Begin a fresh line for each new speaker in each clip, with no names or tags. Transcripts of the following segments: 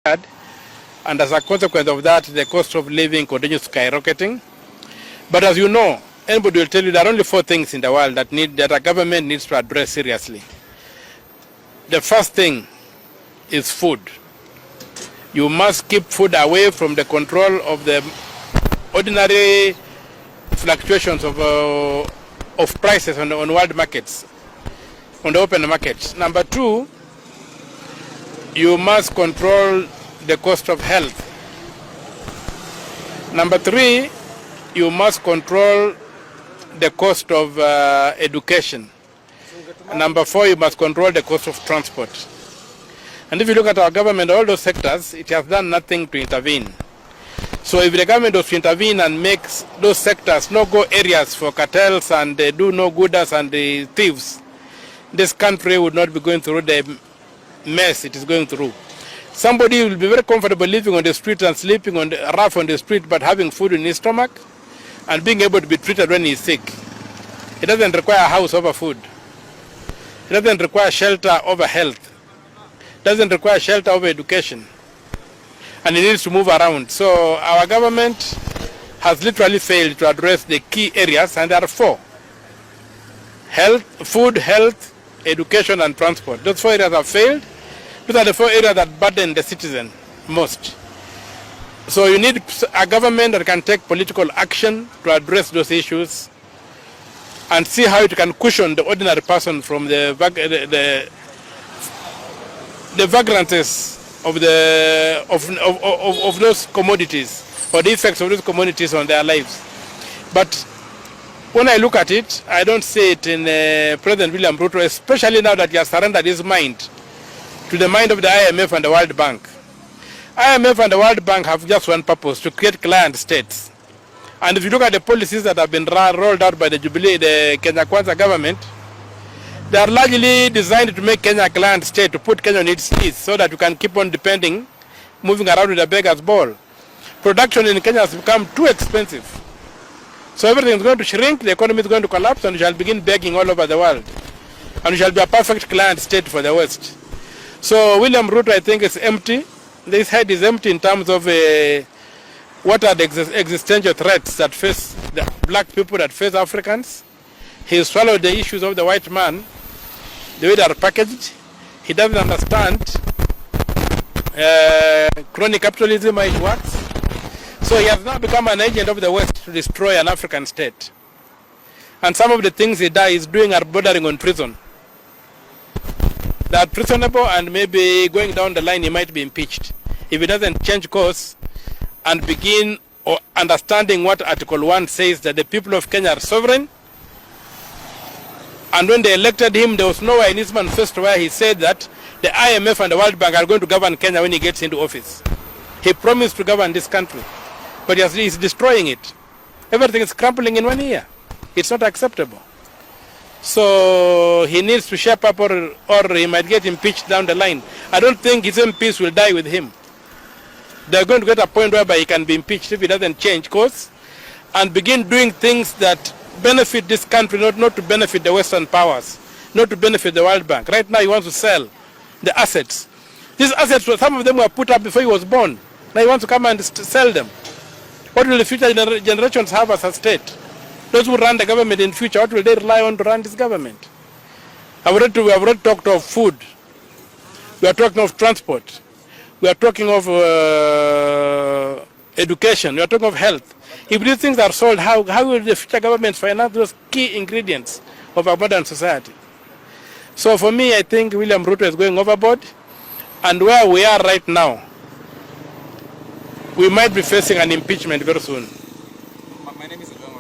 and as a consequence of that, the cost of living continues skyrocketing. But as you know, anybody will tell you there are only 4 things in the world that a government needs to address seriously. The first thing is food. You must keep food away from the control of the ordinary fluctuations of prices on world markets, on the open markets. Number 2, you must control the cost of health. Number 3, you must control the cost of education. Number 4, you must control the cost of transport. And if you look at our government, all those sectors, it has done nothing to intervene. So if the government was to intervene and makes those sectors no-go areas for cartels and do no-gooders and the thieves, this country would not be going through the mess it is going through. Somebody will be very comfortable living on the street and sleeping on the rough on the street, but having food in his stomach and being able to be treated when he is sick. It doesn't require a house over food. It doesn't require shelter over health. It doesn't require shelter over education. And it needs to move around. So our government has literally failed to address the key areas, and there are 4. Food, health, education, and transport. Those 4 areas have failed. Those are the 4 areas that burden the citizen most. So you need a government that can take political action to address those issues and see how it can cushion the ordinary person from the vagrancies of those commodities, or the effects of those commodities on their lives. But when I look at it, I don't see it in President William Ruto, especially now that he has surrendered his mind to the mind of the IMF and the World Bank. IMF and the World Bank have just one purpose: to create client states. And if you look at the policies that have been rolled out by the Kenya Kwanza government, they are largely designed to make Kenya a client state, to put Kenya on its knees so that you can keep on moving around with a beggar's ball. Production in Kenya has become too expensive. So everything is going to shrink, the economy is going to collapse, and we shall begin begging all over the world. And we shall be a perfect client state for the West. So William Ruto, I think, is empty. This head is empty in terms of what are the existential threats that face the black people, that face Africans. He swallowed the issues of the white man, the way they are packaged. He doesn't understand crony capitalism, how it works. So he has now become an agent of the West to destroy an African state. And some of the things he is doing are bordering on treason. They are treasonable, and maybe going down the line he might be impeached if he doesn't change course and begin understanding what Article 1 says, that the people of Kenya are sovereign. And when they elected him, there was nowhere in his manifesto where he said that the IMF and the World Bank are going to govern Kenya when he gets into office. He promised to govern this country, but he's destroying it. Everything is crumbling in 1 year. It's not acceptable. So he needs to shape up, or he might get impeached down the line. I don't think his MPs will die with him. They're going to get a point whereby he can be impeached if he doesn't change course and begin doing things that benefit this country, not to benefit the Western powers, not to benefit the World Bank. Right now he wants to sell the assets. These assets, some of them were put up before he was born. Now he wants to come and sell them. What will the future generations have as a state? Those who run the government in future, what will they rely on to run this government? We have already talked of food. We are talking of transport. We are talking of education. We are talking of health. If these things are sold, how will the future governments finance those key ingredients of our modern society? So for me, I think William Ruto is going overboard. And where we are right now, we might be facing an impeachment very soon.
My name is from I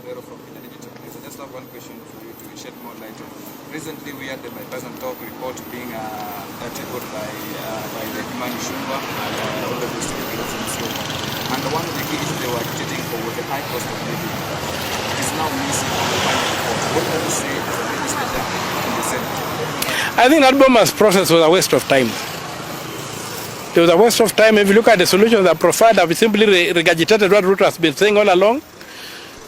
just have one question for you to shed more light on. Recently, we had the bipartisan talk report being tabled by the Kimani Shumba and all the distributors and so on. And one of the key issues they were agitating for was the high cost of living. It is now missing from the final report. What can you say as a legislator in the Senate?
I think that Boma's process was a waste of time. It was a waste of time. If you look at the solutions that provided, I've simply regurgitated what Ruto has been saying all along.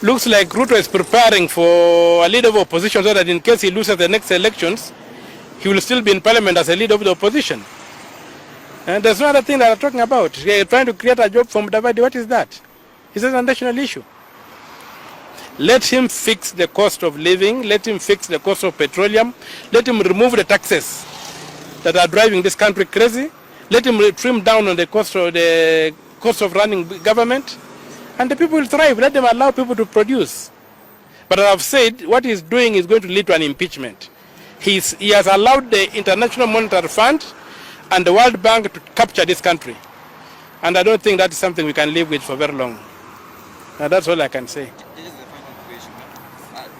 Looks like Ruto is preparing for a leader of opposition so that in case he loses the next elections, he will still be in parliament as a leader of the opposition. And there's no other thing that I'm talking about. They're trying to create a job for Mudavadi. What is that? Is that a national issue? Let him fix the cost of living. Let him fix the cost of petroleum. Let him remove the taxes that are driving this country crazy. Let him trim down on the cost of running government, and the people will thrive. Let them allow people to produce. But as I've said, what he's doing is going to lead to an impeachment. He has allowed the International Monetary Fund and the World Bank to capture this country, and I don't think that's something we can live with for very long. And that's all I can say.
This is the final question.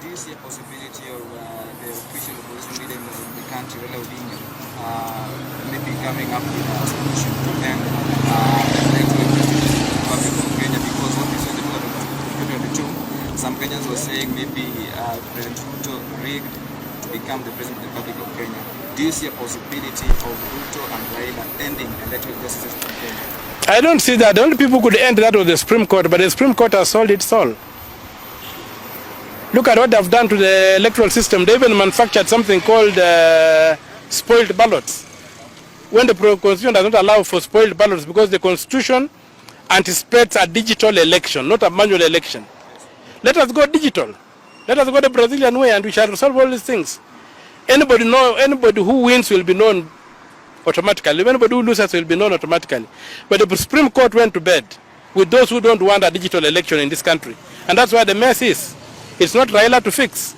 Do you see a possibility of the official opposition leader in the country, Raila Odinga, maybe coming up with a solution to end the electoral justice in the Republic of Kenya? Because what we saw in the 2022, some Kenyans were saying maybe President RUTO rigged to become the President of the Republic of Kenya. Do you see a possibility of RUTO and Raila ending electoral justice in Kenya?
I don't see that. The only people who could end that was the Supreme Court, but the Supreme Court has sold its soul. Look at what they've done to the electoral system. They even manufactured something called spoiled ballots. When the Constitution does not allow for spoiled ballots, because the Constitution anticipates a digital election, not a manual election. Let us go digital. Let us go the Brazilian way, and we shall resolve all these things. Anybody who wins will be known automatically. Anybody who loses will be known automatically. But the Supreme Court went to bed with those who don't want a digital election in this country. And that's why the mess is. It's not Raila to fix.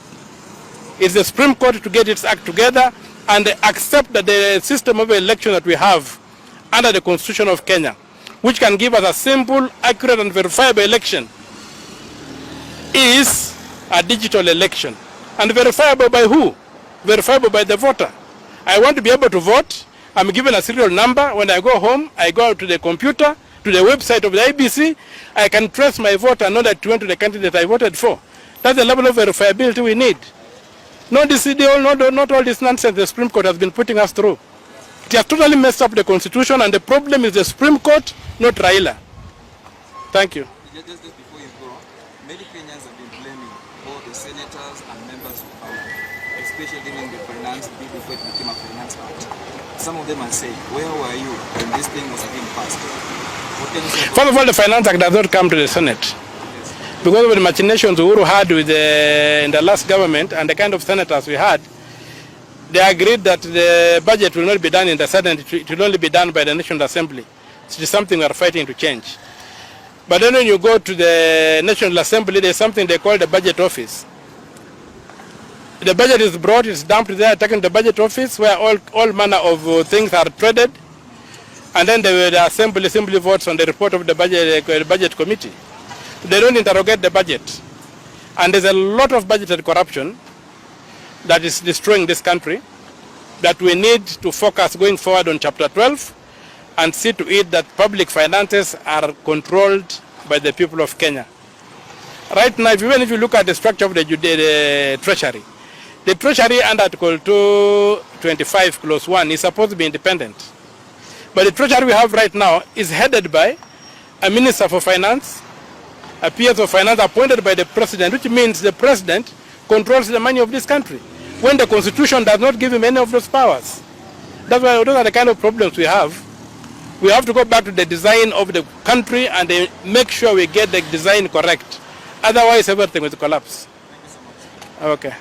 It's the Supreme Court to get its act together and accept that the system of election that we have under the Constitution of Kenya, which can give us a simple, accurate and verifiable election, is a digital election. And verifiable by who? Verifiable by the voter. I want to be able to vote. I'm given a serial number. When I go home, I go to the computer, to the website of the IBC. I can trace my vote and know that it went to the candidate I voted for. That's the level of verifiability we need. Not all this nonsense the Supreme Court has been putting us through. It has totally messed up the Constitution, and the problem is the Supreme Court, not Raila. Thank you.
Just before you go, many Kenyans have been blaming both the senators and members of parliament, especially during the finance bill before it became a finance act. Some of them are saying, where were you when this thing was being passed? What can you say?
First of all, the Finance Act does not come to the Senate. Yes. Because of the machinations Uhuru had with in the last government and the kind of senators we had, they agreed that the budget will not be done in the Senate, it will only be done by the National Assembly. It is something we are fighting to change. But then when you go to the National Assembly, there is something they call the budget office. The budget is brought, it's dumped there, taken the budget office where all manner of things are traded, and then the assembly votes on the report of the budget committee. They don't interrogate the budget. And there's a lot of budgeted corruption that is destroying this country, that we need to focus going forward on Chapter 12 and see to it that public finances are controlled by the people of Kenya. Right now, even if you look at the structure of the Treasury, the Treasury under Article 225 Clause 1 is supposed to be independent. But the Treasury we have right now is headed by a Minister for Finance, a PS of Finance appointed by the President, which means the President controls the money of this country, when the Constitution does not give him any of those powers. That's why those are the kind of problems we have. We have to go back to the design of the country and make sure we get the design correct. Otherwise, everything will collapse.
Thank you so much.
Okay.